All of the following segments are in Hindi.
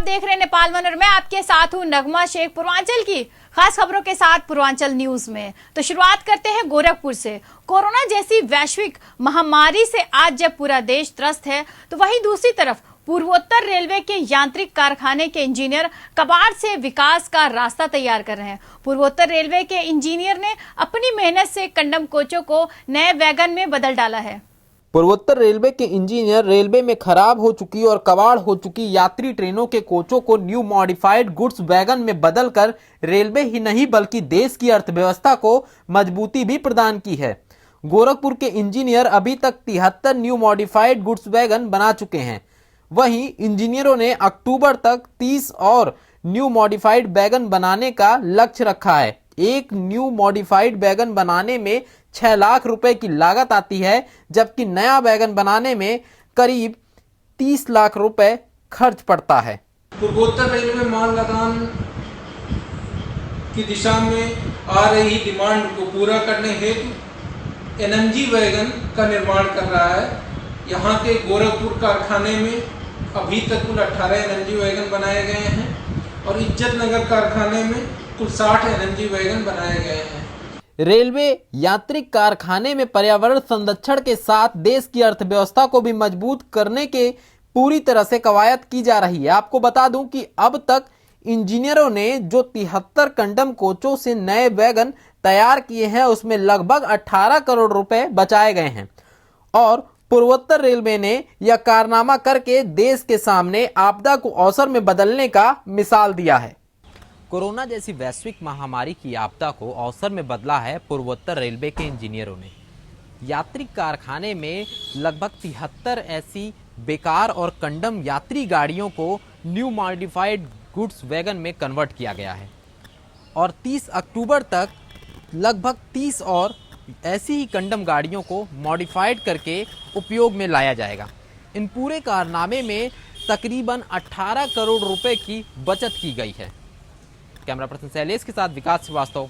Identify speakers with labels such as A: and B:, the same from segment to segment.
A: देख रहे हैं नेपाल वन और मैं आपके साथ हूं नगमा शेख। पूर्वांचल की खास खबरों के साथ पूर्वांचल न्यूज में तो शुरुआत करते हैं गोरखपुर से। कोरोना जैसी वैश्विक महामारी से आज जब पूरा देश त्रस्त है तो वहीं दूसरी तरफ पूर्वोत्तर रेलवे के यांत्रिक कारखाने के इंजीनियर कबाड़ से विकास का रास्ता तैयार कर रहे हैं। पूर्वोत्तर रेलवे के इंजीनियर ने अपनी मेहनत से कंडम कोचों को नए वैगन में बदल डाला है।
B: पूर्वोत्तर रेलवे के इंजीनियर रेलवे में खराब हो चुकी और कबाड़ हो चुकी यात्री ट्रेनों के कोचों को न्यू मॉडिफाइड गुड्स वैगन में बदलकर रेलवे ही नहीं बल्कि देश की अर्थव्यवस्था को मजबूती भी प्रदान की है। गोरखपुर के इंजीनियर अभी तक 73 न्यू मॉडिफाइड गुड्स वैगन बना चुके हैं। वहीं इंजीनियरों ने अक्टूबर तक 30 और न्यू मॉडिफाइड वैगन बनाने का लक्ष्य रखा है। एक न्यू मॉडिफाइड वैगन बनाने में 6 लाख रुपए की लागत आती है, जबकि नया वैगन बनाने में करीब 30 लाख रुपए खर्च पड़ता है।
C: पूर्वोत्तर रेलवे माल लदान की दिशा में आ रही डिमांड को पूरा करने हेतु एनएमजी वैगन का निर्माण कर रहा है। यहाँ के गोरखपुर कारखाने में अभी तक कुल 18 एनएमजी वैगन बनाए गए हैं और इज्जत नगर कारखाने में कुल 60 एनएमजी वैगन बनाए गए हैं।
B: रेलवे यांत्रिक कारखाने में पर्यावरण संरक्षण के साथ देश की अर्थव्यवस्था को भी मजबूत करने के पूरी तरह से कवायद की जा रही है। आपको बता दूं कि अब तक इंजीनियरों ने जो 73 कंडम कोचों से नए वैगन तैयार किए हैं उसमें लगभग 18 करोड़ रुपए बचाए गए हैं और पूर्वोत्तर रेलवे ने यह कारनामा करके देश के सामने आपदा को अवसर में बदलने का मिसाल दिया है। कोरोना जैसी वैश्विक महामारी की आपदा को अवसर में बदला है पूर्वोत्तर रेलवे के इंजीनियरों ने। यात्री कारखाने में लगभग 73 ऐसी बेकार और कंडम यात्री गाड़ियों को न्यू मॉडिफाइड गुड्स वैगन में कन्वर्ट किया गया है और 30 अक्टूबर तक लगभग 30 और ऐसी ही कंडम गाड़ियों को मॉडिफाइड करके उपयोग में लाया जाएगा। इन पूरे कारनामे में तकरीबन 18 करोड़ रुपए की बचत की गई है। कैमरा पर्सन शैलेश के साथ विकास श्रीवास्तव।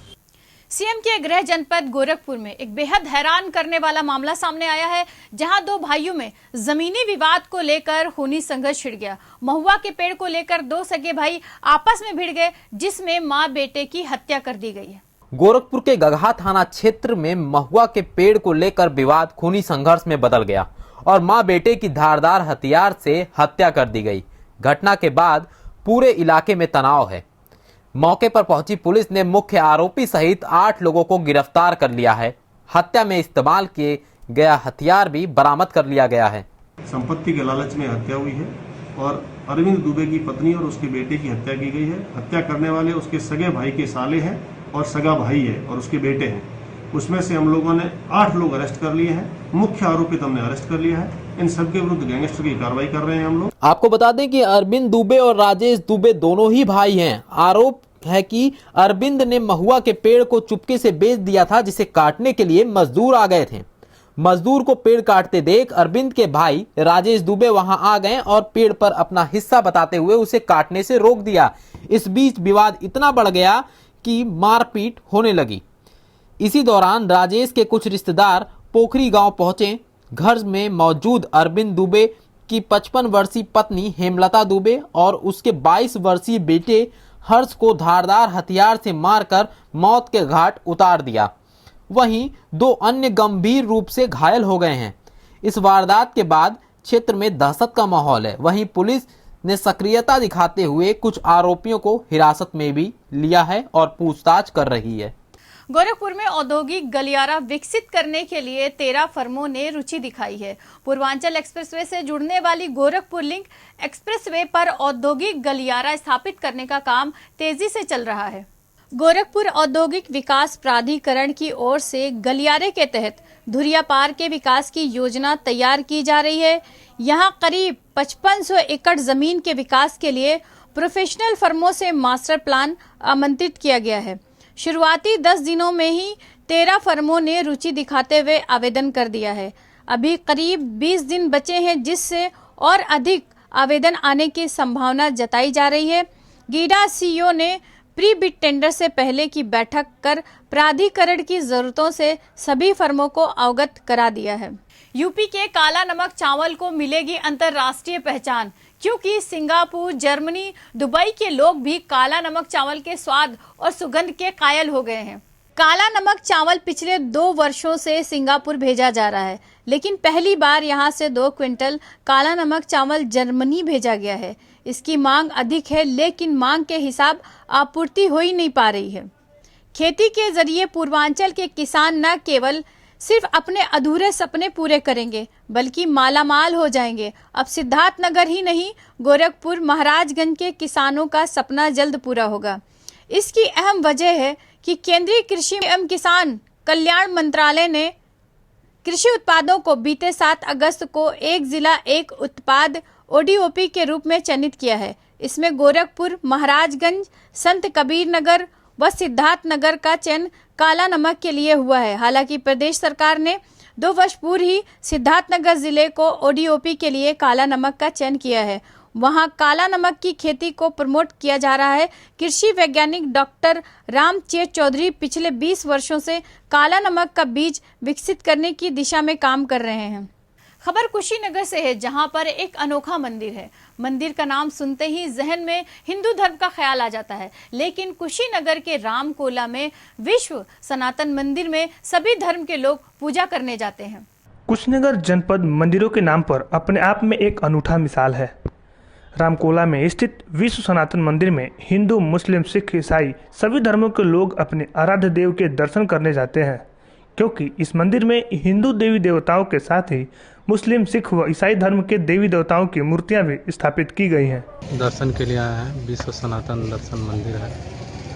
A: सीएम के गृह जनपद गोरखपुर में एक बेहद हैरान करने वाला मामला सामने आया है, जहां दो भाइयों में जमीनी विवाद को लेकर खूनी संघर्ष छिड़ गया। महुआ के पेड़ को लेकर दो सगे भाई आपस में भिड़ गए, जिसमें मां बेटे की हत्या कर दी गई है।
B: गोरखपुर के गगहा थाना क्षेत्र में महुआ के पेड़ को लेकर विवाद खूनी संघर्ष में बदल गया और मां बेटे की धारदार हथियार से हत्या कर दी गई। घटना के बाद पूरे इलाके में तनाव है। मौके पर पहुंची पुलिस ने मुख्य आरोपी सहित 8 लोगों को गिरफ्तार कर लिया है। हत्या में इस्तेमाल किए गया हथियार भी बरामद कर लिया गया है।
D: संपत्ति के लालच में हत्या हुई है और अरविंद दुबे की पत्नी और उसके बेटे की हत्या की गई है। हत्या करने वाले उसके सगे भाई के साले हैं और सगा भाई है और उसके बेटे हैं। उसमें से हम लोगों ने 8 लोग अरेस्ट कर लिए हैं। मुख्य आरोपित हमने अरेस्ट कर लिया है। इन सबके विरुद्ध गैंगस्टर की कार्रवाई कर रहे हैं हम लोग।
B: आपको बता दें कि अरविंद दुबे और राजेश दुबे दोनों ही भाई हैं। आरोप है कि अरविंद ने महुआ के पेड़ को चुपके से बेच दिया था, जिसे काटने के लिए मजदूर आ गए थे। मजदूर को पेड़ काटते देख अरविंद के भाई राजेश दुबे वहां आ गए और पेड़ पर अपना हिस्सा बताते हुए उसे काटने से रोक दिया। इस बीच विवाद इतना बढ़ गया कि मारपीट होने लगी। इसी दौरान राजेश के कुछ रिश्तेदार पोखरी गांव पहुंचे। घर में मौजूद अरविंद दुबे की 55 वर्षीय पत्नी हेमलता दुबे और उसके 22 वर्षीय बेटे हर्ष को धारदार हथियार से मारकर मौत के घाट उतार दिया। वहीं 2 अन्य गंभीर रूप से घायल हो गए हैं। इस वारदात के बाद क्षेत्र में दहशत का माहौल है। वहीं पुलिस ने सक्रियता दिखाते हुए कुछ आरोपियों को हिरासत में भी लिया है और पूछताछ कर रही है।
A: गोरखपुर में औद्योगिक गलियारा विकसित करने के लिए 13 फर्मों ने रुचि दिखाई है। पूर्वांचल एक्सप्रेसवे से जुड़ने वाली गोरखपुर लिंक एक्सप्रेसवे पर औद्योगिक गलियारा स्थापित करने का काम तेजी से चल रहा है। गोरखपुर औद्योगिक विकास प्राधिकरण की ओर से गलियारे के तहत धुरियापार के विकास की योजना तैयार की जा रही है। यहाँ करीब 5500 एकड़ जमीन के विकास के लिए प्रोफेशनल फर्मों से मास्टर प्लान आमंत्रित किया गया है। शुरुआती 10 दिनों में ही 13 फर्मों ने रुचि दिखाते हुए आवेदन कर दिया है। अभी करीब 20 दिन बचे हैं, जिससे और अधिक आवेदन आने की संभावना जताई जा रही है। गीडा सीईओ ने प्री बिड टेंडर से पहले की बैठक कर प्राधिकरण की जरूरतों से सभी फर्मों को अवगत करा दिया है। यूपी के काला नमक चावल को मिलेगी अंतर्राष्ट्रीय पहचान। क्योंकि सिंगापुर, जर्मनी, दुबई के लोग भी काला नमक चावल के स्वाद और सुगंध के कायल हो गए हैं। काला नमक चावल पिछले 2 वर्षों से सिंगापुर भेजा जा रहा है, लेकिन पहली बार यहां से 2 क्विंटल काला नमक चावल जर्मनी भेजा गया है। इसकी मांग अधिक है, लेकिन मांग के हिसाब आपूर्ति हो ही नहीं पा रही है। खेती के जरिए पूर्वांचल के किसान न केवल सिर्फ अपने अधूरे सपने पूरे करेंगे, बल्कि मालामाल हो जाएंगे। अब सिद्धार्थनगर ही नहीं, गोरखपुर, महाराजगंज के किसानों का सपना जल्द पूरा होगा। इसकी अहम वजह है कि केंद्रीय कृषि एवं किसान कल्याण मंत्रालय ने कृषि उत्पादों को बीते 7 अगस्त को एक जिला एक उत्पाद ODOP के रूप में चयनित किया है। इसमें गोरखपुर, महाराजगंज, संत कबीर नगर व सिद्धार्थनगर का चयन काला नमक के लिए हुआ है। हालांकि प्रदेश सरकार ने 2 वर्ष पूर्व ही सिद्धार्थनगर जिले को ODOP के लिए काला नमक का चयन किया है। वहां काला नमक की खेती को प्रमोट किया जा रहा है। कृषि वैज्ञानिक डॉक्टर रामचेत चौधरी पिछले 20 वर्षों से काला नमक का बीज विकसित करने की दिशा में काम कर रहे हैं। खबर कुशीनगर से है, जहां पर एक अनोखा मंदिर है। मंदिर का नाम सुनते ही जहन में हिंदू धर्म का ख्याल आ जाता है, लेकिन कुशीनगर के रामकोला में विश्व सनातन मंदिर में सभी धर्म के लोग पूजा करने जाते हैं।
E: कुशीनगर जनपद मंदिरों के नाम पर अपने आप में एक अनूठा मिसाल है। रामकोला में स्थित विश्व सनातन मंदिर में हिंदू, मुस्लिम, सिख, ईसाई सभी धर्मों के लोग अपने आराध्य देव के दर्शन करने जाते हैं, क्योंकि इस मंदिर में हिंदू देवी देवताओं के साथ ही मुस्लिम, सिख व ईसाई धर्म के देवी देवताओं की मूर्तियां भी स्थापित की गई हैं।
F: दर्शन के लिए आए हैं। विश्व सनातन दर्शन मंदिर है।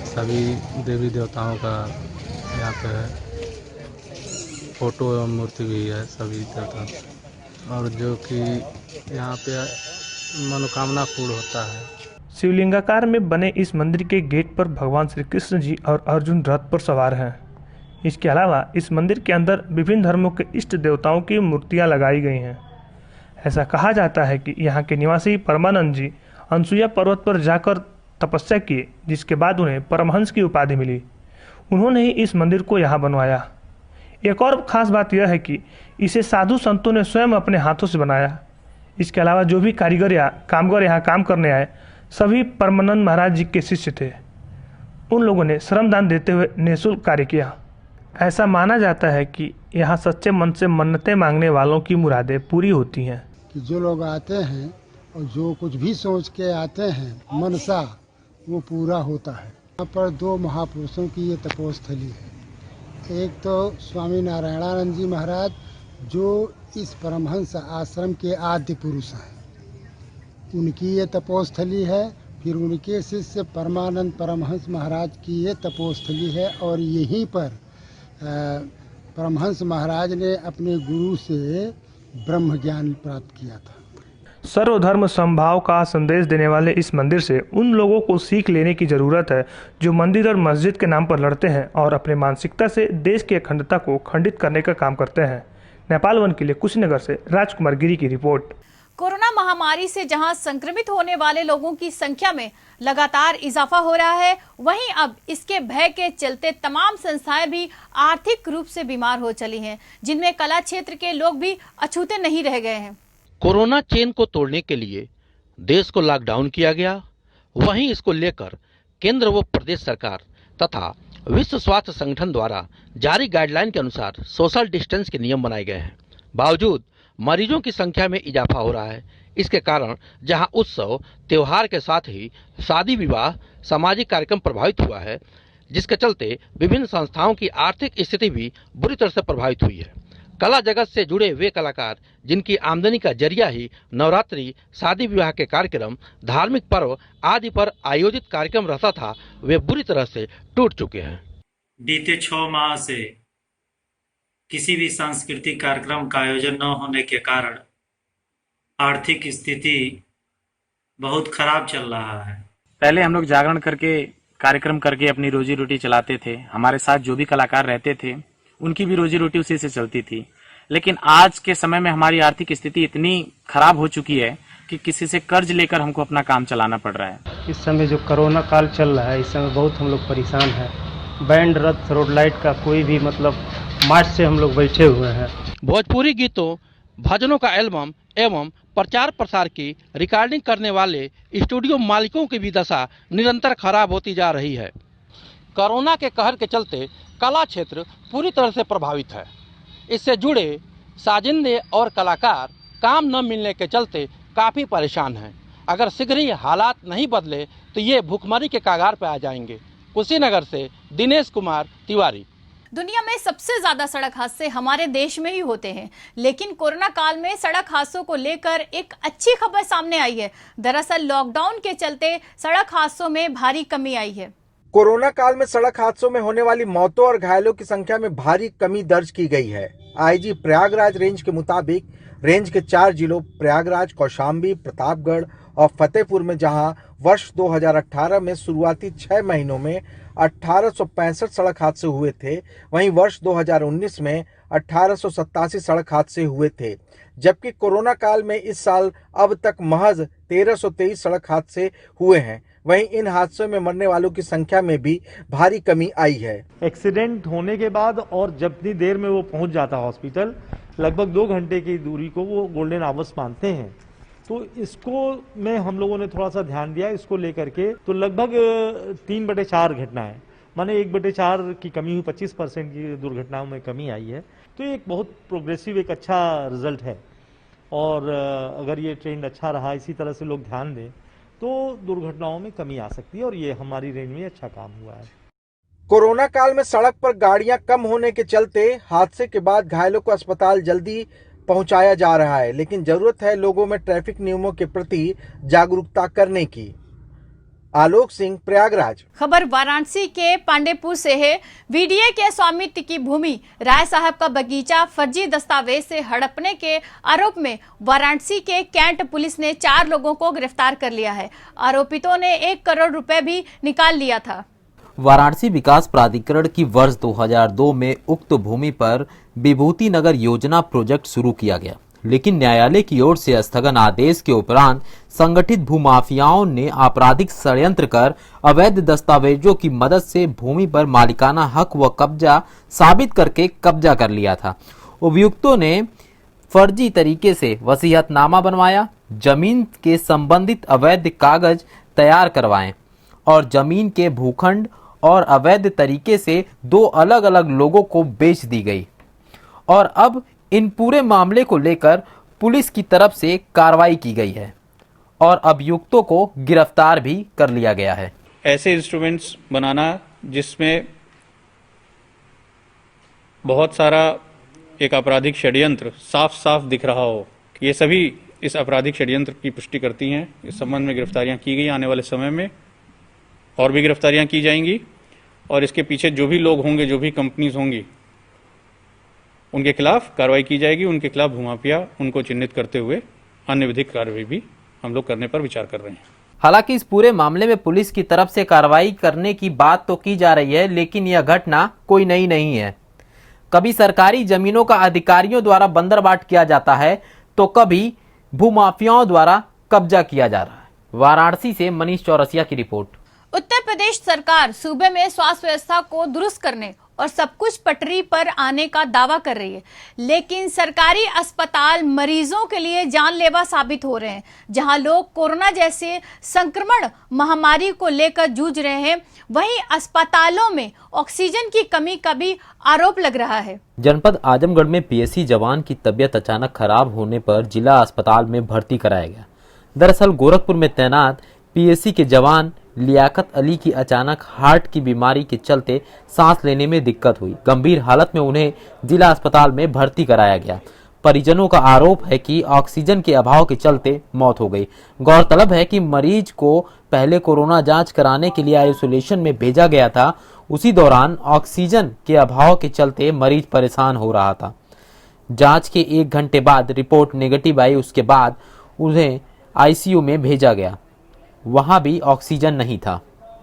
F: सभी देवी देवताओं का यहाँ पे है। फोटो एवं मूर्ति भी है सभी देवता, और जो कि यहाँ पे मनोकामना पूर्ण होता है।
E: शिवलिंगाकार में बने इस मंदिर के गेट पर भगवान श्री कृष्ण जी और अर्जुन रथ पर सवार हैं। इसके अलावा इस मंदिर के अंदर विभिन्न धर्मों के इष्ट देवताओं की मूर्तियां लगाई गई हैं। ऐसा कहा जाता है कि यहाँ के निवासी परमानंद जी अनसुईया पर्वत पर जाकर तपस्या किए, जिसके बाद उन्हें परमहंस की उपाधि मिली। उन्होंने ही इस मंदिर को यहाँ बनवाया। एक और खास बात यह है कि इसे साधु संतों ने स्वयं अपने हाथों से बनाया। इसके अलावा जो भी कारीगर या कामगार यहाँ काम करने आए, सभी परमानंद महाराज जी के शिष्य थे। उन लोगों ने श्रमदान देते हुए निःशुल्क कार्य किया। ऐसा माना जाता है कि यहाँ सच्चे मन से मन्नतें मांगने वालों की मुरादें पूरी होती हैं।
G: कि जो लोग आते हैं और जो कुछ भी सोच के आते हैं मनसा, वो पूरा होता है। यहाँ पर 2 महापुरुषों की ये तपोस्थली है। एक तो स्वामी नारायणानंद जी महाराज, जो इस परमहंस आश्रम के आद्य पुरुष हैं, उनकी ये तपोस्थली है। फिर उनके शिष्य परमानंद परमहंस महाराज की ये तपोस्थली है, और यहीं पर परमहंस महाराज ने अपने गुरु से ब्रह्म ज्ञान प्राप्त किया था।
E: सर्वधर्म समभाव का संदेश देने वाले इस मंदिर से उन लोगों को सीख लेने की जरूरत है जो मंदिर और मस्जिद के नाम पर लड़ते हैं और अपने मानसिकता से देश की अखंडता को खंडित करने का काम करते हैं। नेपाल वन के लिए कुशीनगर से राजकुमार गिरी की रिपोर्ट।
A: कोरोना महामारी से जहां संक्रमित होने वाले लोगों की संख्या में लगातार इजाफा हो रहा है, वहीं अब इसके भय के चलते तमाम संस्थाएं भी आर्थिक रूप से बीमार हो चली हैं, जिनमें कला क्षेत्र के लोग भी अछूते नहीं रह गए हैं।
H: कोरोना चेन को तोड़ने के लिए देश को लॉकडाउन किया गया, वहीं इसको लेकर केंद्र व प्रदेश सरकार तथा विश्व स्वास्थ्य संगठन द्वारा जारी गाइडलाइन के अनुसार सोशल डिस्टेंस के नियम बनाए गए हैं। बावजूद मरीजों की संख्या में इजाफा हो रहा है। इसके कारण जहां उत्सव, त्योहार के साथ ही शादी विवाह, सामाजिक कार्यक्रम प्रभावित हुआ है, जिसके चलते विभिन्न संस्थाओं की आर्थिक स्थिति भी बुरी तरह से प्रभावित हुई है। कला जगत से जुड़े वे कलाकार जिनकी आमदनी का जरिया ही नवरात्रि, शादी विवाह के कार्यक्रम, धार्मिक पर्व आदि पर आयोजित कार्यक्रम रहता था, वे बुरी तरह से टूट चुके हैं।
I: बीते 6 माह से किसी भी सांस्कृतिक कार्यक्रम का आयोजन न होने के कारण आर्थिक स्थिति बहुत खराब चल रहा है।
J: पहले हम लोग जागरण करके, कार्यक्रम करके अपनी रोजी रोटी चलाते थे। हमारे साथ जो भी कलाकार रहते थे उनकी भी रोजी रोटी उसी से चलती थी। लेकिन आज के समय में हमारी आर्थिक स्थिति इतनी खराब हो चुकी है कि किसी से कर्ज लेकर हमको अपना काम चलाना पड़ रहा है।
K: इस समय जो कोरोना काल चल रहा है, इस समय बहुत हम लोग परेशान हैं। बैंड, रथ, रोड लाइट का कोई भी मार्च से हम लोग बैठे हुए हैं।
H: भोजपुरी गीतों, भजनों का एल्बम एवं प्रचार प्रसार की रिकॉर्डिंग करने वाले स्टूडियो मालिकों की भी दशा निरंतर खराब होती जा रही है। कोरोना के कहर के चलते कला क्षेत्र पूरी तरह से प्रभावित है। इससे जुड़े साजिंदे और कलाकार काम न मिलने के चलते काफ़ी परेशान हैं। अगर शीघ्र ही हालात नहीं बदले तो ये भूखमरी के कगार पर आ जाएंगे। कुशीनगर से दिनेश कुमार तिवारी।
A: दुनिया में सबसे ज्यादा सड़क हादसे हमारे देश में ही होते हैं, लेकिन कोरोना काल में सड़क हादसों को लेकर एक अच्छी खबर सामने आई है। दरअसल लॉकडाउन के चलते सड़क हादसों में भारी कमी आई है।
L: कोरोना काल में सड़क हादसों में होने वाली मौतों और घायलों की संख्या में भारी कमी दर्ज की गई है। आईजी प्रयागराज रेंज के मुताबिक रेंज के 4 जिलों प्रयागराज, कौशाम्बी, प्रतापगढ़ और फतेहपुर में जहां वर्ष 2018 में शुरुआती 6 महीनों में 1865 सड़क हादसे हुए थे, वहीं वर्ष 2019 में 1887 सड़क हादसे हुए थे, जबकि कोरोना काल में इस साल अब तक महज 1323 सड़क हादसे हुए हैं। वहीं इन हादसों में मरने वालों की संख्या में भी भारी कमी आई है।
M: एक्सीडेंट होने के बाद और जितनी देर में वो पहुंच जाता है हॉस्पिटल, लगभग 2 घंटे की दूरी को वो गोल्डन आवर्स मानते हैं। तो इसको में हम लोगों ने थोड़ा सा ध्यान दिया इसको लेकर के, तो लगभग 3/4 घटनाएं, माने 1/4 की कमी हुई, 25% की दुर्घटनाओं में कमी आई है। तो ये एक बहुत प्रोग्रेसिव, एक अच्छा रिजल्ट है। और अगर ये ट्रेंड अच्छा रहा, इसी तरह से लोग ध्यान दें, तो दुर्घटनाओं में कमी आ सकती है और ये हमारी रेंज में अच्छा काम हुआ है।
L: कोरोना काल में सड़क पर गाड़ियां कम होने के चलते हादसे के बाद घायलों को अस्पताल जल्दी पहुंचाया जा रहा है, लेकिन जरूरत है लोगों में ट्रैफिक नियमों के प्रति जागरूकता करने की। आलोक सिंह, प्रयागराज।
A: खबर वाराणसी के पांडेपुर से है। वीडीए के स्वामित्व की भूमि राय साहब का बगीचा फर्जी दस्तावेज से हड़पने के आरोप में वाराणसी के कैंट पुलिस ने 4 लोगों को गिरफ्तार कर लिया है। आरोपितों ने 1 करोड़ रुपए भी निकाल लिया था।
B: वाराणसी विकास प्राधिकरण की वर्ष 2002 में उक्त भूमि पर विभूति नगर योजना प्रोजेक्ट शुरू किया गया, लेकिन न्यायालय की ओर से स्थगन आदेश के उपरांत संगठित भूमाफियाओं ने आपराधिक षड्यंत्र कर अवैध दस्तावेजों की मदद से भूमि पर मालिकाना हक व कब्जा साबित करके कब्जा कर लिया था। अभियुक्तों ने फर्जी तरीके से वसीयतनामा बनवाया, जमीन के संबंधित अवैध कागज तैयार करवाए और जमीन के भूखंड और अवैध तरीके से 2 अलग अलग लोगों को बेच दी गई और अब इन पूरे मामले को लेकर पुलिस की तरफ से कार्रवाई की गई है और अभियुक्तों को गिरफ्तार भी कर लिया गया है।
N: ऐसे इंस्ट्रूमेंट्स बनाना जिसमें बहुत सारा एक आपराधिक षड्यंत्र साफ साफ दिख रहा हो, ये सभी इस आपराधिक षड्यंत्र की पुष्टि करती हैं। इस संबंध में गिरफ्तारियां की गई, आने वाले समय में और भी गिरफ्तारियां की जाएंगी और इसके पीछे जो भी लोग होंगे, जो भी कंपनीज होंगी, उनके खिलाफ कार्रवाई की जाएगी। उनके खिलाफ भूमाफिया उनको चिन्हित करते हुए अन्य विधिक कार्रवाई भी हम लोग करने पर विचार कर रहे हैं।
B: हालांकि इस पूरे मामले में पुलिस की तरफ से कार्रवाई करने की बात तो की जा रही है, लेकिन यह घटना कोई नई नहीं है। कभी सरकारी जमीनों का अधिकारियों द्वारा बंदरबाट किया जाता है तो कभी भूमाफियाओं द्वारा कब्जा किया जा रहा है। वाराणसी से मनीष चौरसिया की रिपोर्ट।
A: उत्तर प्रदेश सरकार सूबे में स्वास्थ्य व्यवस्था को दुरुस्त करने और सब कुछ पटरी पर आने का दावा कर रही है, लेकिन सरकारी अस्पताल मरीजों के लिए जानलेवा साबित हो रहे हैं। जहां लोग कोरोना जैसे संक्रमण महामारी को लेकर जूझ रहे हैं, वहीं अस्पतालों में ऑक्सीजन की कमी का भी आरोप लग रहा है।
B: जनपद आजमगढ़ में पीएससी जवान की तबीयत अचानक खराब होने पर जिला अस्पताल में भर्ती कराया गया। दरअसल गोरखपुर में तैनात पीएससी के जवान लियाकत अली की अचानक हार्ट की बीमारी के चलते सांस लेने में दिक्कत हुई। गंभीर हालत में उन्हें जिला अस्पताल में भर्ती कराया गया। परिजनों का आरोप है कि ऑक्सीजन के अभाव के चलते मौत हो गई। गौरतलब है कि मरीज को पहले कोरोना जांच कराने के लिए आइसोलेशन में भेजा गया था। उसी दौरान ऑक्सीजन के अभाव के चलते मरीज परेशान हो रहा था। जांच के 1 घंटे बाद रिपोर्ट नेगेटिव आई। उसके बाद उन्हें आईसीयू में भेजा गया, वहां भी ऑक्सीजन नहीं था।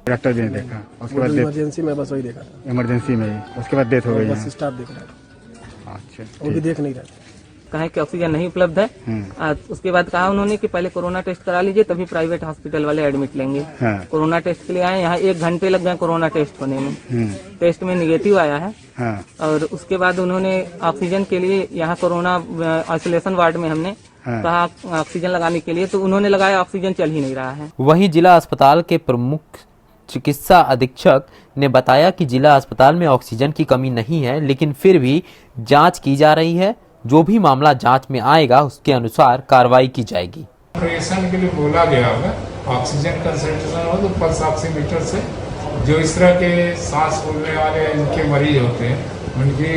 O: डॉक्टर जी ने देखा, उसके बाद इमरजेंसी में बस वही देखा, इमरजेंसी में ही उसके बाद डेथ हो गई। बस स्टाफ देख रहा है। अच्छा, वो भी देख नहीं रहा।
P: कहा कि ऑक्सीजन नहीं उपलब्ध है। उसके बाद कहा उन्होंने कि पहले कोरोना टेस्ट करा लीजिए, तभी प्राइवेट हॉस्पिटल वाले एडमिट लेंगे। कोरोना टेस्ट के लिए आए, यहाँ 1 घंटे लग गए कोरोना टेस्ट होने में। टेस्ट में निगेटिव आया है। और उसके बाद उन्होंने ऑक्सीजन के लिए यहाँ कोरोना आइसोलेशन वार्ड में हमने कहा ऑक्सीजन लगाने के लिए, तो उन्होंने लगाया, ऑक्सीजन चल ही नहीं रहा है।
B: वहीं जिला अस्पताल के प्रमुख चिकित्सा अधीक्षक ने बताया कि जिला अस्पताल में ऑक्सीजन की कमी नहीं है, लेकिन फिर भी जांच की जा रही है। जो भी मामला जांच में आएगा उसके अनुसार कार्रवाई की जाएगी।
C: ऑपरेशन के लिए बोला गया होगा, ऑक्सीजन कंसंट्रेशन हो तो पल्स ऑक्सीमीटर से जो इस तरह के सांस फूलने वाले इनके मरीज होते हैं उनकी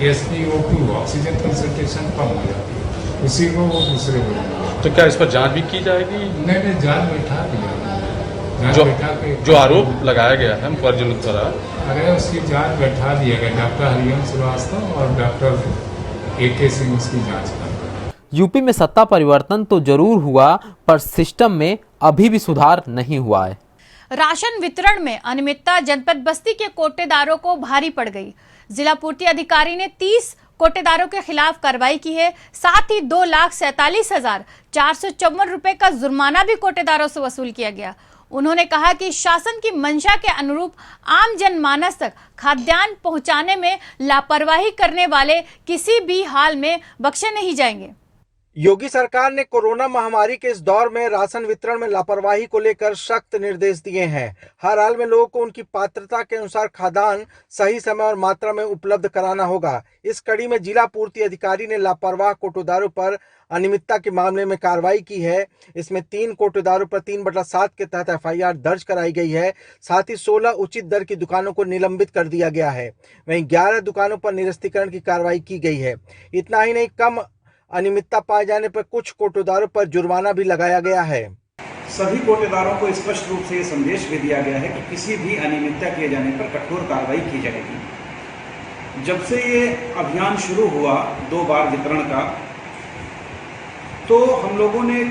C: SpO2 ऑक्सीजन कंसंट्रेशन कम हो जाती है, उसी को वो दूसरे बोलते।
N: तो क्या इस पर जांच भी की जाएगी?
C: नहीं, जांच बैठा दिया,
N: जो आरोप लगाया गया है मुखर्जी द्वारा,
C: अरे उसकी जांच बैठा दिया गया। डॉक्टर हरिओम श्रीवास्तव और डॉक्टर AK सिंह उसकी जांच कर।
B: यूपी में सत्ता परिवर्तन तो जरूर हुआ, पर सिस्टम में अभी भी सुधार नहीं हुआ है।
A: राशन वितरण में अनियमितता जनपद बस्ती के कोटेदारों को भारी पड़ गई। जिला पूर्ति अधिकारी ने 30 कोटेदारों के खिलाफ कार्रवाई की है। साथ ही 2,47,454 रुपए का जुर्माना भी कोटेदारों से वसूल किया गया। उन्होंने कहा कि शासन की मंशा के अनुरूप आम जनमानस तक खाद्यान्न पहुंचाने में लापरवाही करने वाले किसी भी हाल में बख्शे नहीं जाएंगे।
L: योगी सरकार ने कोरोना महामारी के इस दौर में राशन वितरण में लापरवाही को लेकर सख्त निर्देश दिए हैं। हर हाल में लोगों को उनकी पात्रता के अनुसार खाद्यान्न सही समय और मात्रा में उपलब्ध कराना होगा। इस कड़ी में जिला पूर्ति अधिकारी ने लापरवाह कोटेदारों पर अनियमितता के मामले में कार्रवाई की है। इसमें 3 कोटेदारों पर 3/7 के तहत FIR दर्ज कराई गई है। साथ ही 16 उचित दर की दुकानों को निलंबित कर दिया गया है। वहीं 11 दुकानों पर निरस्तीकरण की कार्रवाई की गई है। इतना ही नहीं, कम अनियमितता पाए जाने पर कुछ कोटेदारों पर जुर्माना भी लगाया गया है।
Q: सभी कोटेदारों को स्पष्ट रूप से ये संदेश भी दिया गया है कि किसी भी अनियमितता किए जाने पर कठोर कार्रवाई की जाएगी। जब से ये अभियान शुरू हुआ 2 बार वितरण का, तो हम लोगों ने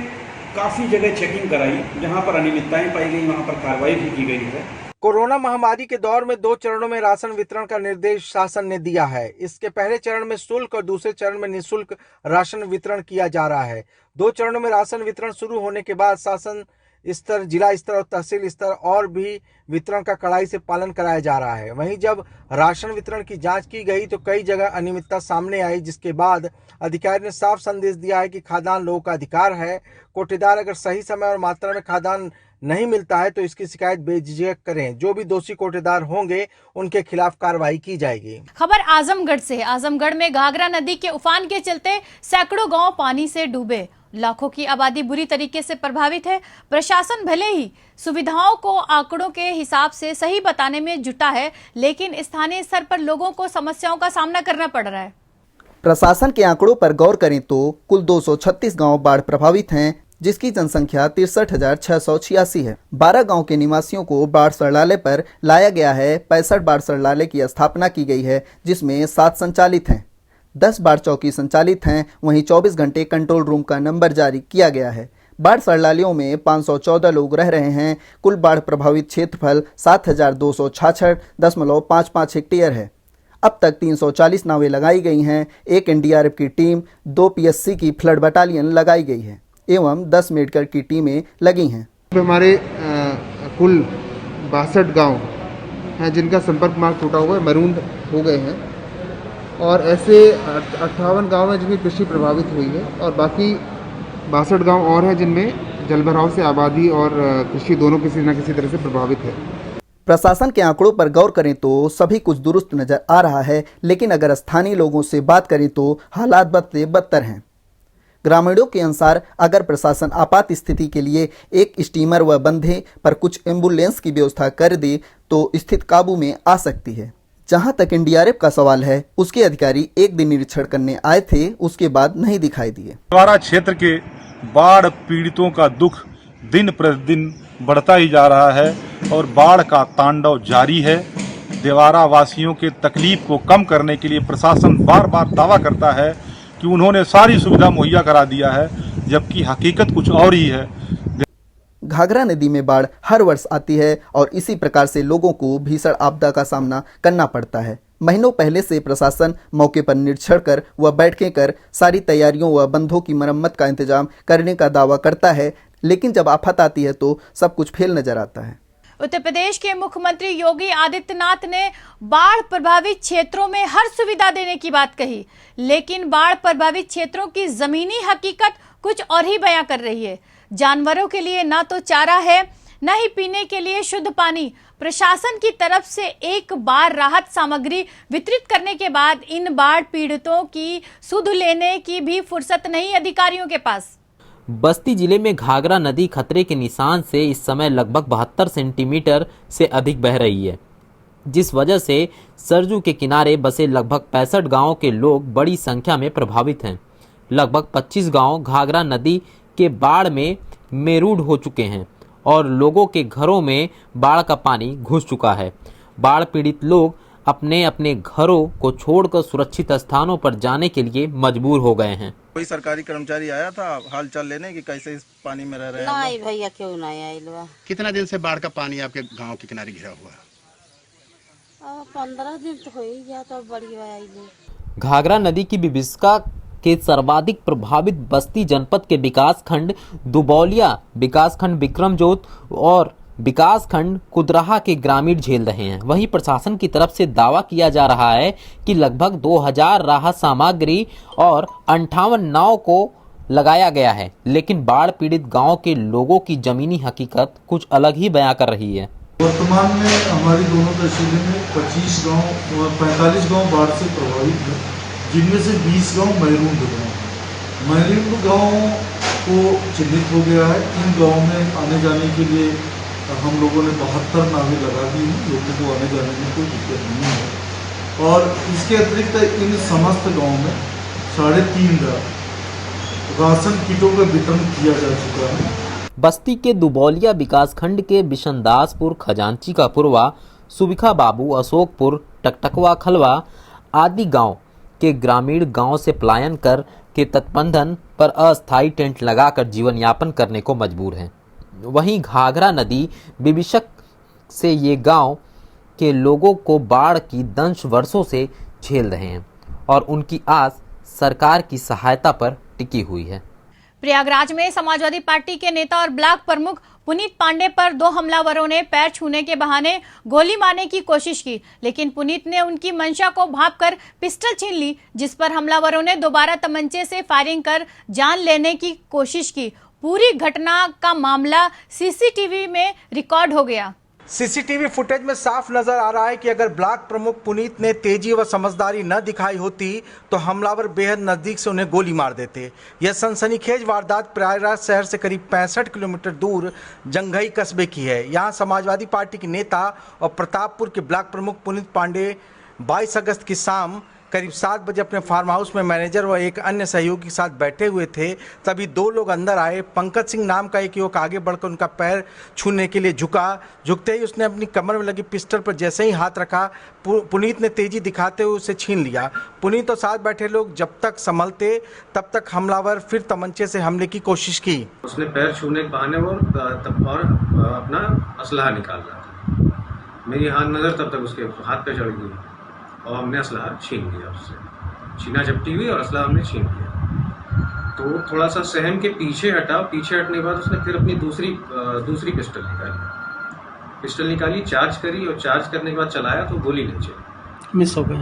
Q: काफ़ी जगह चेकिंग कराई। जहां पर अनियमितताएं पाई गई वहां पर कार्रवाई भी की गई है।
L: कोरोना महामारी के दौर में 2 चरणों में राशन वितरण का निर्देश शासन ने दिया है। इसके पहले चरण में शुल्क और दूसरे चरण में निःशुल्क राशन वितरण किया जा रहा है। 2 चरणों में राशन वितरण शुरू होने के बाद शासन स्तर, जिला स्तर और तहसील स्तर और भी वितरण का कड़ाई से पालन कराया जा रहा है। वहीं जब राशन वितरण की जांच की गई तो कई जगह अनियमितता सामने आई, जिसके बाद अधिकारी ने साफ संदेश दिया है कि खाद्यान्न लोगों का अधिकार है। कोटेदार अगर सही समय और मात्रा में खाद्यान्न नहीं मिलता है तो इसकी शिकायत बेझिझक करें। जो भी दोषी कोटेदार होंगे उनके खिलाफ कार्रवाई की जाएगी।
A: खबर आजमगढ़ से। आजमगढ़ में घाघरा नदी के उफान के चलते सैकड़ों गांव पानी से डूबे। लाखों की आबादी बुरी तरीके से प्रभावित है। प्रशासन भले ही सुविधाओं को आंकड़ों के हिसाब से सही बताने में जुटा है, लेकिन स्थानीय स्तर पर लोगों को समस्याओं का सामना करना पड़ रहा है।
R: प्रशासन के आंकड़ों पर गौर करें तो कुल 236 गांव बाढ़ प्रभावित हैं, जिसकी जनसंख्या 63,686 है। 12 गांव के निवासियों को बाढ़ सरलाले पर लाया गया है। 65 बाढ़ सरलाले की स्थापना की गई है, जिसमें 7 संचालित हैं, 10 बाढ़ चौकी संचालित हैं। वहीं 24 घंटे कंट्रोल रूम का नंबर जारी किया गया है। बाढ़ सरलालियों में 514 लोग रह रहे हैं। कुल बाढ़ प्रभावित क्षेत्रफल 7,266.55 हेक्टेयर है। अब तक 340 नावें लगाई गई हैं। 1 NDRF की टीम, 2 PSC की फ्लड बटालियन लगाई गई है एवं 10 मेडिकल की टीमें लगी हैं।
S: हमारे कुल 62 गांव हैं जिनका संपर्क मार्ग टूटा हुआ है, मरून हो गए हैं, और ऐसे 58 गांव हैं जिनकी कृषि प्रभावित हुई है, और बाकी 62 गांव और हैं जिनमें जलभराव से आबादी और कृषि दोनों किसी न किसी तरह से प्रभावित है।
R: प्रशासन के आंकड़ों पर गौर करें तो सभी कुछ दुरुस्त नजर आ रहा है, लेकिन अगर स्थानीय लोगों से बात करें तो हालात बद से बदतर हैं। ग्रामीणों के अनुसार अगर प्रशासन आपात स्थिति के लिए एक स्टीमर व बंधे पर कुछ एम्बुलेंस की व्यवस्था कर दे तो स्थिति काबू में आ सकती है। जहां तक NDRF का सवाल है, उसके अधिकारी एक दिन निरीक्षण करने आए थे, उसके बाद नहीं दिखाई दिए।
T: देवारा क्षेत्र के बाढ़ पीड़ितों का दुख दिन प्रतिदिन बढ़ता ही जा रहा है और बाढ़ का तांडव जारी है। देवारा वासियों के तकलीफ को कम करने के लिए प्रशासन बार बार दावा करता है कि उन्होंने सारी सुविधा मुहैया करा दिया है, जबकि हकीकत कुछ और ही है।
R: घाघरा नदी में बाढ़ हर वर्ष आती है और इसी प्रकार से लोगों को भीषण आपदा का सामना करना पड़ता है। महीनों पहले से प्रशासन मौके पर निरीक्षण कर व बैठकें कर सारी तैयारियों व बंधों की मरम्मत का इंतजाम करने का दावा करता है, लेकिन जब आफत आती है तो सब कुछ फेल नजर आता है।
A: उत्तर प्रदेश के मुख्यमंत्री योगी आदित्यनाथ ने बाढ़ प्रभावित क्षेत्रों में हर सुविधा देने की बात कही, लेकिन बाढ़ प्रभावित क्षेत्रों की जमीनी हकीकत कुछ और ही बयां कर रही है। जानवरों के लिए ना तो चारा है, न ही पीने के लिए शुद्ध पानी। प्रशासन की तरफ से एक बार राहत सामग्री वितरित करने के बाद इन बाढ़ पीड़ितों की सुध लेने की भी फुर्सत नहीं अधिकारियों के पास।
B: बस्ती जिले में घाघरा नदी खतरे के निशान से इस समय लगभग 72 सेंटीमीटर से अधिक बह रही है, जिस वजह से सरजू के किनारे बसे लगभग 65 गांवों के लोग बड़ी संख्या में प्रभावित हैं। लगभग 25 गांव घाघरा नदी के बाढ़ में मेरूड हो चुके हैं और लोगों के घरों में बाढ़ का पानी घुस चुका है। बाढ़ पीड़ित लोग अपने अपने घरों को छोड़कर सुरक्षित स्थानों पर जाने के लिए मजबूर हो गए हैं।
U: कोई सरकारी कर्मचारी आया था हाल चाल लेने की कैसे इस पानी में रह रहे हैं?
V: नहीं भैया, क्यों नहीं आया।
O: कितना दिन से बाढ़ का पानी आपके गांव के किनारे घिरा हुआ है?
V: 15 दिन तो हो ही गया, तो बड़ी आई।
B: घाघरा नदी की विभीषिका के सर्वाधिक प्रभावित बस्ती जनपद के विकासखंड दुबौलिया, विकासखंड विक्रमजोत और विकासखंड कुदराहा के ग्रामीण झेल रहे हैं। वहीं प्रशासन की तरफ से दावा किया जा रहा है कि लगभग 2000 राहत सामग्री और 58 नाव को लगाया गया है, लेकिन बाढ़ पीड़ित गांव के लोगों की जमीनी हकीकत कुछ अलग ही बयां कर रही है।
W: वर्तमान में हमारी दोनों तहसीलों में 25 गांव और 45 गांव बाढ़ से प्रभावित है, जिनमें से 20 गांव महरूम गाँव हैं। महरूम गाँव को चिन्हित हो गया है। इन गाँव में आने जाने के लिए हम लोगों ने 72 नावें लगा दी हैं, लोगों को आने जाने में कोई दिक्कत नहीं है। और इसके अतिरिक्त इन समस्त गाँव में 3.5 राशन किटों का वितरण किया जा चुका है।
B: बस्ती के दुबौलिया विकासखंड के बिशनदासपुर, खजांची का पुरवा, सुबिखा बाबू, अशोकपुर, टकटकवा, खलवा आदि गांव के ग्रामीण गांव से पलायन कर के तटबंधन पर अस्थायी टेंट लगाकर जीवन यापन करने को मजबूर हैं। वहीं घाघरा नदी विभीषक से ये गांव के लोगों को बाढ़ की दंश वर्षों से झेल रहे हैं और उनकी आस सरकार की सहायता पर टिकी हुई है।
A: प्रयागराज में समाजवादी पार्टी के नेता और ब्लॉक प्रमुख पुनीत पांडे पर 2 हमलावरों ने पैर छूने के बहाने गोली मारने की कोशिश की, लेकिन पुनीत ने उनकी मंशा को भांपकर पिस्टल छीन ली, जिस पर हमलावरों ने दोबारा तमंचे से फायरिंग कर जान लेने की कोशिश की। पूरी घटना का मामला सीसीटीवी में रिकॉर्ड हो गया।
L: सीसीटीवी फुटेज में साफ नजर आ रहा है कि अगर ब्लॉक प्रमुख पुनीत ने तेजी व समझदारी न दिखाई होती तो हमलावर बेहद नजदीक से उन्हें गोली मार देते। यह सनसनीखेज वारदात प्रयागराज शहर से करीब 65 किलोमीटर दूर जंघई कस्बे की है। यहां समाजवादी पार्टी के नेता और प्रतापपुर के ब्लॉक प्रमुख पुनीत पांडे 22 अगस्त की शाम करीब 7 बजे अपने फार्म हाउस में मैनेजर व एक अन्य सहयोगी के साथ बैठे हुए थे। तभी 2 लोग अंदर आए। पंकज सिंह नाम का एक युवक आगे बढ़कर उनका पैर छूने के लिए झुका। झुकते ही उसने अपनी कमर में लगी पिस्टल पर जैसे ही हाथ रखा, पुनीत ने तेजी दिखाते हुए उसे छीन लिया। पुनीत और साथ बैठे लोग जब तक संभलते तब तक हमलावर फिर तमंचे से हमले की कोशिश की।
X: उसने पैर छूने के बहाने और तब और अपना असलहा निकाल रहा था। मेरी नज़र तब तक उसके हाथ पे चढ़ गई और हमने असलहा छीन लिया उससे। छीना झपटी हुई और असलहा हमने छीन लिया। तो थोड़ा सा सहम के पीछे हटा। पीछे हटने के बाद उसने फिर अपनी दूसरी पिस्टल निकाली, चार्ज करी और चार्ज करने के बाद चलाया तो गोली नहीं चली, मिस हो गई।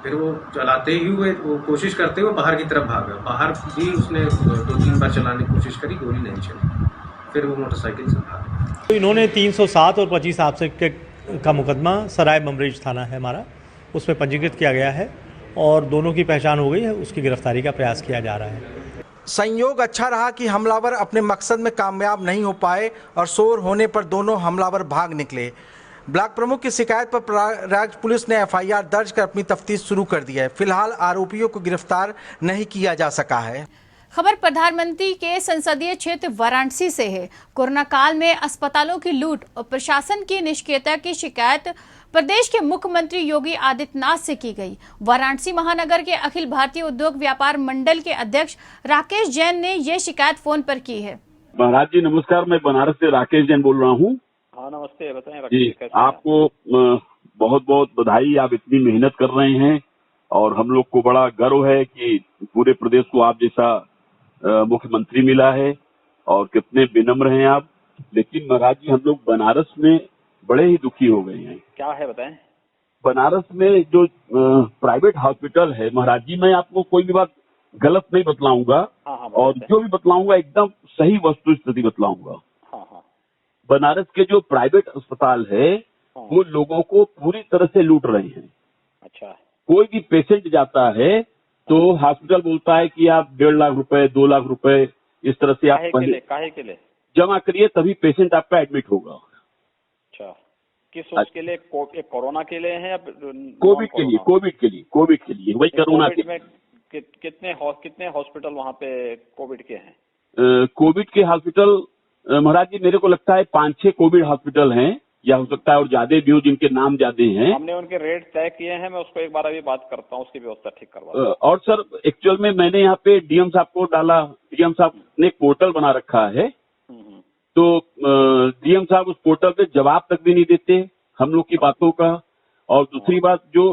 X: फिर वो चलाते ही हुए वो कोशिश करते हुए बाहर की तरफ भागा। बाहर भी उसने 2-3 बार चलाने की कोशिश करी, गोली नहीं चली। फिर वो मोटरसाइकिल से भागा।
M: तो इन्होंने 307 और 25 आपसे का मुकदमा सराय बमरेज थाना है हमारा, उसमें पंजीकृत किया गया है और दोनों की पहचान हो गई है। उसकी गिरफ्तारी का प्रयास किया जा रहा है।
L: संयोग अच्छा रहा कि हमलावर अपने मकसद में कामयाब नहीं हो पाए और शोर होने पर दोनों हमलावर भाग निकले। ब्लॉक प्रमुख की शिकायत पर प्रयागराज पुलिस ने एफआईआर दर्ज कर अपनी तफ्तीश शुरू कर दी है। फिलहाल आरोपियों को गिरफ्तार नहीं किया जा सका है।
A: खबर प्रधानमंत्री के संसदीय क्षेत्र वाराणसी से है। कोरोना काल में अस्पतालों की लूट और प्रशासन की निष्क्रियता की शिकायत प्रदेश के मुख्यमंत्री योगी आदित्यनाथ से की गई। वाराणसी महानगर के अखिल भारतीय उद्योग व्यापार मंडल के अध्यक्ष राकेश जैन ने ये शिकायत फोन पर की है।
Y: महाराज जी नमस्कार, मैं बनारस से राकेश जैन बोल रहा हूँ।
Z: हाँ नमस्ते, बताएं
Y: जी। आपको बहुत बहुत बधाई, आप इतनी मेहनत कर रहे हैं और हम लोग को बड़ा गर्व है कि पूरे प्रदेश को आप जैसा मुख्यमंत्री मिला है और कितने विनम्र हैं आप। लेकिन महाराज जी हम लोग बनारस में बड़े ही दुखी हो गए हैं।
Z: क्या है बताएं।
Y: बनारस में जो प्राइवेट हॉस्पिटल है महाराज जी, मैं आपको कोई भी बात गलत नहीं बतलाऊंगा और जो भी बतलाऊंगा एकदम सही वस्तु स्थिति बतलाऊंगा। बनारस के जो प्राइवेट अस्पताल है वो लोगों को पूरी तरह से लूट रहे हैं।
D: अच्छा।
Y: कोई भी पेशेंट जाता है तो हॉस्पिटल बोलता है कि आप 1.5 लाख रुपए 2 लाख रुपए इस तरह से आप
D: काहे के लिए
Y: जमा करिए तभी पेशेंट आपका एडमिट होगा।
D: अच्छा, किस उसके लिए? कोरोना के लिए है या
Y: कोविड के लिए? कोविड के लिए वही कोरोना के
D: में कितने हॉस्पिटल वहाँ पे कोविड के हैं?
Y: कोविड के हॉस्पिटल महाराज जी मेरे को लगता है 5-6 कोविड हॉस्पिटल हैं या हो सकता है और ज्यादा भी हो जिनके नाम ज्यादा हैं।
D: हमने उनके रेट तय किए हैं, मैं उसको एक बार अभी बात करता हूँ, उसकी व्यवस्था ठीक करवा।
Y: और सर एक्चुअल में मैंने यहाँ पे डीएम साहब को डाला, डीएम साहब ने एक पोर्टल बना रखा है तो डीएम साहब उस पोर्टल पे जवाब तक भी नहीं देते हम लोग की बातों का। और दूसरी बात जो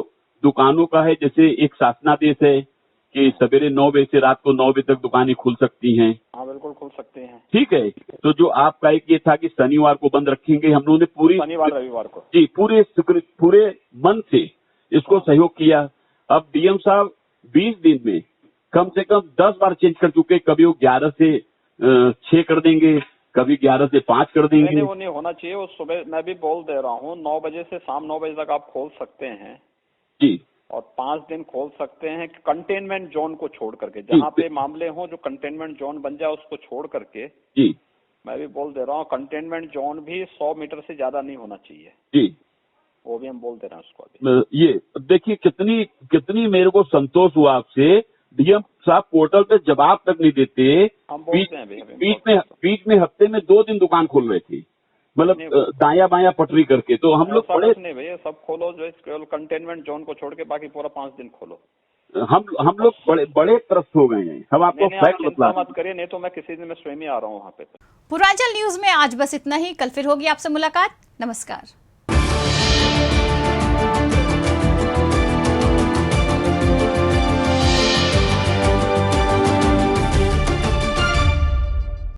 Y: दुकानों का है, जैसे एक शासनादेश है कि सवेरे 9 बजे से रात को 9 बजे तक दुकानें खुल सकती हैं।
D: हाँ बिल्कुल खुल सकते हैं।
Y: ठीक है, तो जो आपका एक ये था कि शनिवार को बंद रखेंगे, हम लोगों ने पूरी
D: शनिवार रविवार को
Y: जी पूरे मन से इसको सहयोग किया। अब डीएम साहब 20 दिन में कम से कम 10 बार चेंज कर चुके, कभी वो 11 से 6 कर देंगे, कभी 11 से 5 कर देंगे।
D: वो नहीं होना चाहिए। वो सुबह मैं भी बोल दे रहा हूँ 9 बजे से शाम 9 बजे तक आप खोल सकते हैं
Y: जी,
D: और 5 दिन खोल सकते हैं कंटेनमेंट जोन को छोड़ करके, जहाँ पे मामले हो जो कंटेनमेंट जोन बन जाए उसको छोड़ करके।
Y: जी
D: मैं भी बोल दे रहा हूँ कंटेनमेंट जोन भी 100 मीटर से ज्यादा नहीं होना चाहिए
Y: जी,
D: वो भी हम बोल दे रहे हैं उसको अभी।
Y: ये देखिए कितनी मेरे को संतोष हुआ आपसे, डीएम साहब पोर्टल पे जवाब तक नहीं देते।
D: हम बोलते हैं
Y: बीच में हफ्ते में 2 दिन दुकान खोल रहे थे, मतलब दाया बाया पटरी करके। तो हम लोग बड़े
D: नहीं भैया सब खोलो, जो कंटेनमेंट जोन को छोड़ के बाकी पूरा 5 दिन खोलो।
Y: हम लोग बड़े त्रस्त हो गए हैं। हम आपको फैक्ट बतला
D: मत करिए, नहीं तो मैं किसी दिन में स्वयं ही आ रहा हूँ वहाँ पे।
A: पूर्वांचल न्यूज में आज बस इतना ही। कल फिर होगी आपसे मुलाकात। नमस्कार।